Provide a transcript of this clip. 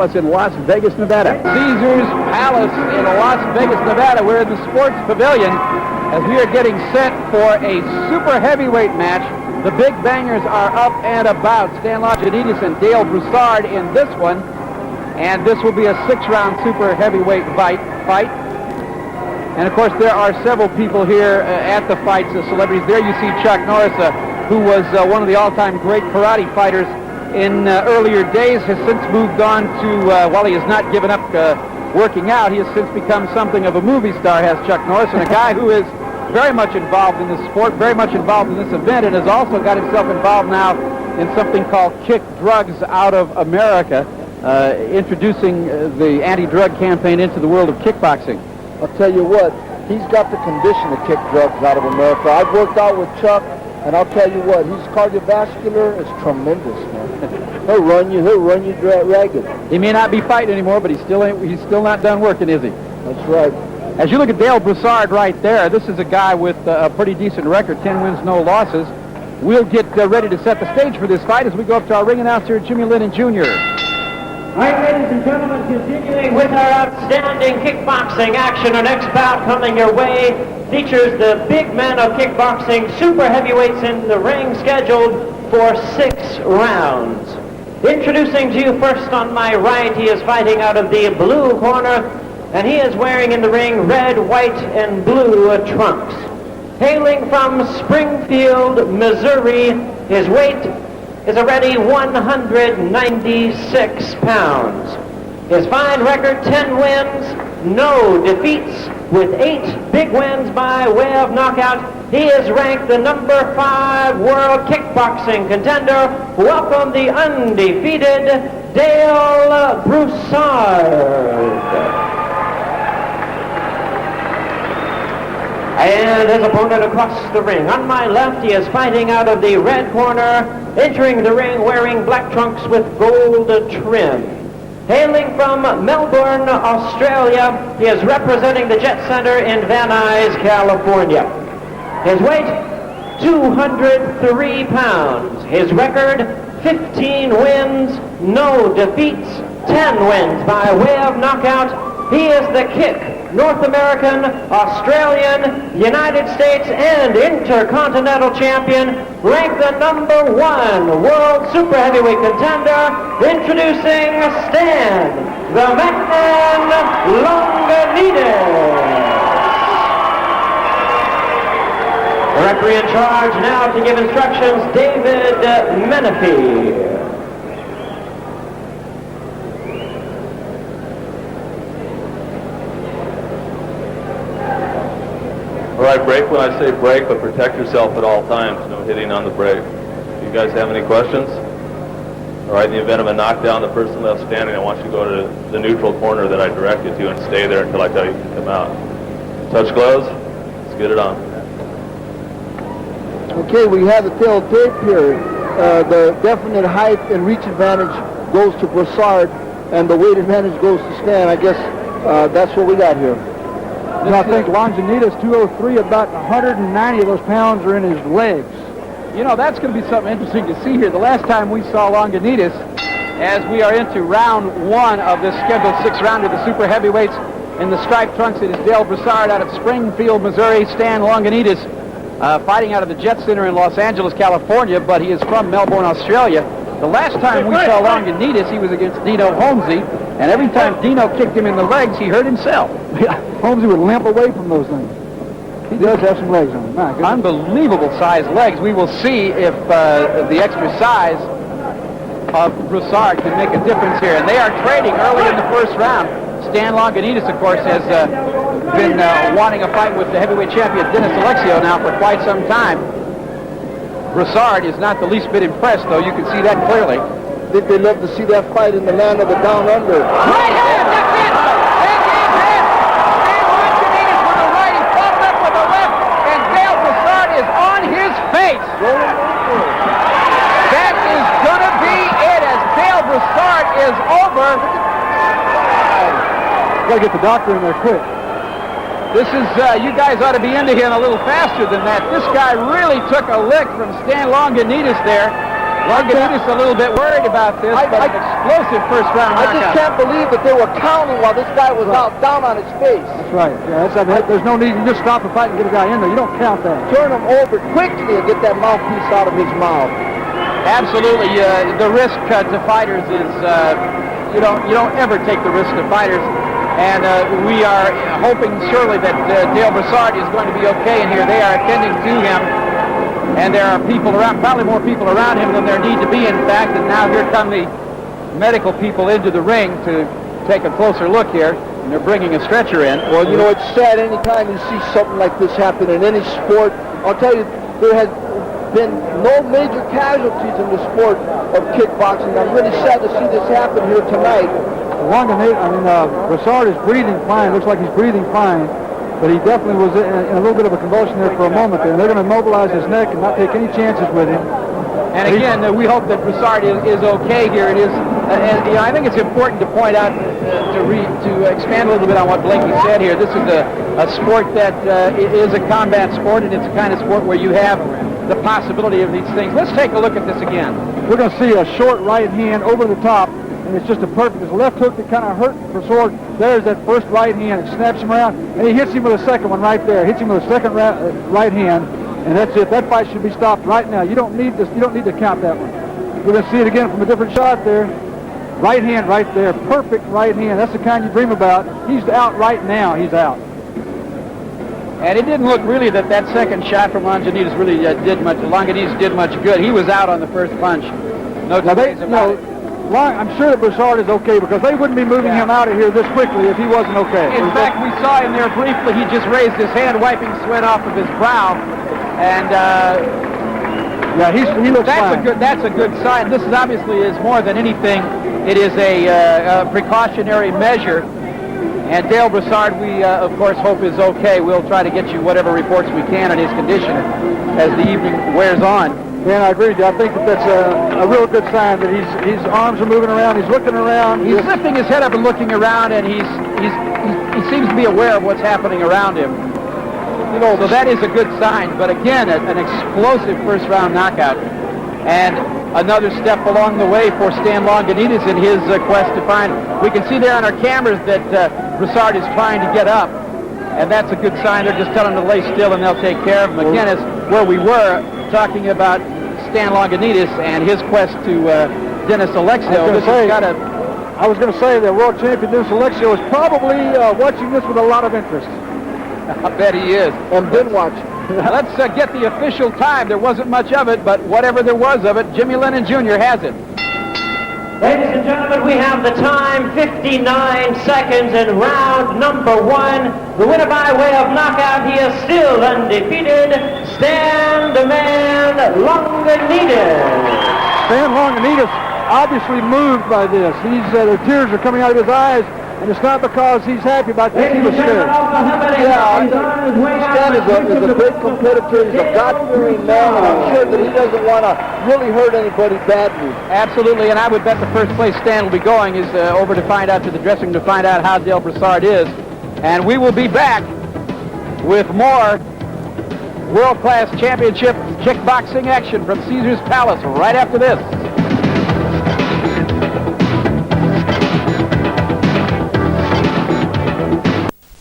Palace in Las Vegas, Nevada. Caesars Palace in Las Vegas, Nevada. We're in the Sports Pavilion as we are getting set for a super heavyweight match. The big bangers are up and about. Stan Longinidis and Dale Broussard in this one. And this will be a 6-round super heavyweight fight. And of course, there are several people here at the fights, celebrities. There you see Chuck Norris, who was one of the all-time great karate fighters in earlier days, has since moved on to, while he has not given up working out, he has since become something of a movie star, has Chuck Norris, and a guy who is very much involved in the sport, very much involved in this event, and has also got himself involved now in something called Kick Drugs Out of America, introducing the anti-drug campaign into the world of kickboxing. I'll tell you what, he's got the condition to kick drugs out of America. I've worked out with Chuck, and I'll tell you what, his cardiovascular is tremendous, man. He'll run you ragged. He may not be fighting anymore, but he's still not done working, is he? That's right. As you look at Dale Broussard right there, this is a guy with a pretty decent record, 10 wins, no losses. We'll get ready to set the stage for this fight as we go up to our ring announcer, Jimmy Lennon Jr. All right, ladies and gentlemen, continuing with our outstanding kickboxing action. Our next bout coming your way features the big men of kickboxing, super heavyweights in the ring, scheduled for 6 rounds. Introducing to you first on my right, he is fighting out of the blue corner, and he is wearing in the ring red, white, and blue trunks. Hailing from Springfield, Missouri, his weight is already 196 pounds. His fine record, 10 wins, no defeats, with 8 big wins by way of knockout. He is ranked the number 5 world kickboxing contender. Welcome the undefeated Dale Broussard. And his opponent across the ring. On my left, he is fighting out of the red corner, entering the ring wearing black trunks with gold trim. Hailing from Melbourne, Australia, he is representing the Jet Center in Van Nuys, California. His weight, 203 pounds. His record, 15 wins, no defeats, 10 wins by way of knockout. He is the Kick North American, Australian, United States, and Intercontinental Champion, ranked the number 1 world super heavyweight contender, introducing Stan, the man, Longinidis. The referee in charge now to give instructions, David Menifee. All right, break when I say break, but protect yourself at all times. No hitting on the break. Do you guys have any questions? All right, in the event of a knockdown, the person left standing, I want you to go to the neutral corner that I direct you to and stay there until I tell you to come out. Touch gloves. Let's get it on. Okay, we have the tail tape here. The definite height and reach advantage goes to Broussard, and the weight advantage goes to Stan. I guess that's what we got here. And I think Longinidis, 203, about 190 of those pounds are in his legs. You know, that's going to be something interesting to see here. The last time we saw Longinidis, as we are into round 1 of this scheduled 6th round of the super heavyweights, in the striped trunks, it is Dale Broussard out of Springfield, Missouri. Stan Longinidis fighting out of the Jet Center in Los Angeles, California, but he is from Melbourne, Australia. The last time we saw Longinidis, he was against Dino Holmesy, and every time Dino kicked him in the legs, he hurt himself. Holmesy would limp away from those things. He does have some legs on him. Unbelievable sized legs. We will see if the extra size of Broussard can make a difference here. And they are trading early in the first round. Stan Longinidis, of course, has been wanting a fight with the heavyweight champion Dennis Alexio now for quite some time. Broussard is not the least bit impressed, though. You can see that clearly. I think they'd love to see that fight in the land of the down under. Right hand, that's it! Big hand! Stan Longinidis with a right, he followed up with a left, and Dale Broussard is on his face. That is going to be it as Dale Broussard is over. Got to get the doctor in there quick. This is, you guys ought to be into him a little faster than that. This guy really took a lick from Stan Longinidis there. Longinidis a little bit worried about this, but an explosive first-round I just knockout. can't believe that they were counting while this guy was out down on his face. That's right. Yeah, there's no need. You just stop the fight and get a guy in there. You don't count that. Turn him over quickly and get that mouthpiece out of his mouth. Absolutely. The risk to fighters is you don't ever take the risk to fighters. And we are hoping surely that Dale Broussard is going to be okay in here. They are attending to him. And there are people around, probably more people around him than there need to be, in fact. And now here come the medical people into the ring to take a closer look here. And they're bringing a stretcher in. Well, you know, it's sad anytime you see something like this happen in any sport. I'll tell you, there has been no major casualties in the sport of kickboxing. I'm really sad to see this happen here tonight. Broussard is breathing fine. Looks like he's breathing fine. But he definitely was in a little bit of a convulsion there for a moment there. And they're going to mobilize his neck and not take any chances with him. And again, we hope that Broussard is okay here. It is, and, you know, I think it's important to point out, to expand a little bit on what Blinky said here. This is a sport that is a combat sport, and it's a kind of sport where you have the possibility of these things. Let's take a look at this again. We're going to see a short right hand over the top, and it's just a perfect. It's a left hook that kind of hurt Broussard. There's that first right hand. It snaps him around, and he hits him with a second one right there. Hits him with a second right hand, and that's it. That fight should be stopped right now. You don't need this. You don't need to count that one. We're going to see it again from a different shot there. Right hand right there. Perfect right hand. That's the kind you dream about. He's out right now. He's out. And it didn't look really that second shot from Longinidis really did much. Longinidis did much good. He was out on the first punch. No two ways about it. I'm sure that Broussard is okay because they wouldn't be moving him out of here this quickly if he wasn't okay. In fact, we saw him there briefly. He just raised his hand, wiping sweat off of his brow. And yeah, he looks fine. That's a good sign. This is obviously is more than anything. It is a precautionary measure. And Dale Broussard, we of course hope is okay. We'll try to get you whatever reports we can on his condition as the evening wears on. Man, I agree with you. I think that's a real good sign that his arms are moving around. He's looking around. He's lifting his head up and looking around, and he seems to be aware of what's happening around him. You know, so that is a good sign. But again, an explosive first-round knockout, and another step along the way for Stan Longinidis in his quest to find. We can see there on our cameras that Broussard is trying to get up, and that's a good sign. They're just telling him to lay still, and they'll take care of him. Again, it's where we were talking about Stan Longinidis and his quest to Dennis Alexio. I was going to say that world champion Dennis Alexio is probably watching this with a lot of interest. I bet he is. And been watching. Let's get the official time. There wasn't much of it, but whatever there was of it, Jimmy Lennon Jr. has it. Ladies and gentlemen, we have the time, 59 seconds in round number 1. The winner by way of knockout, he is still undefeated, Stan the Man Longinidis. Stan Longinidis obviously moved by this. The tears are coming out of his eyes, and it's not because he's happy about this. He was scared. Yeah, Stan is a great competitor. He's a God-fearing man, and I'm sure that he doesn't want to really hurt anybody badly. Absolutely, and I would bet the first place Stan will be going is over to find out to the dressing room to find out how Dale Broussard is. And we will be back with more world-class championship kickboxing action from Caesar's Palace right after this.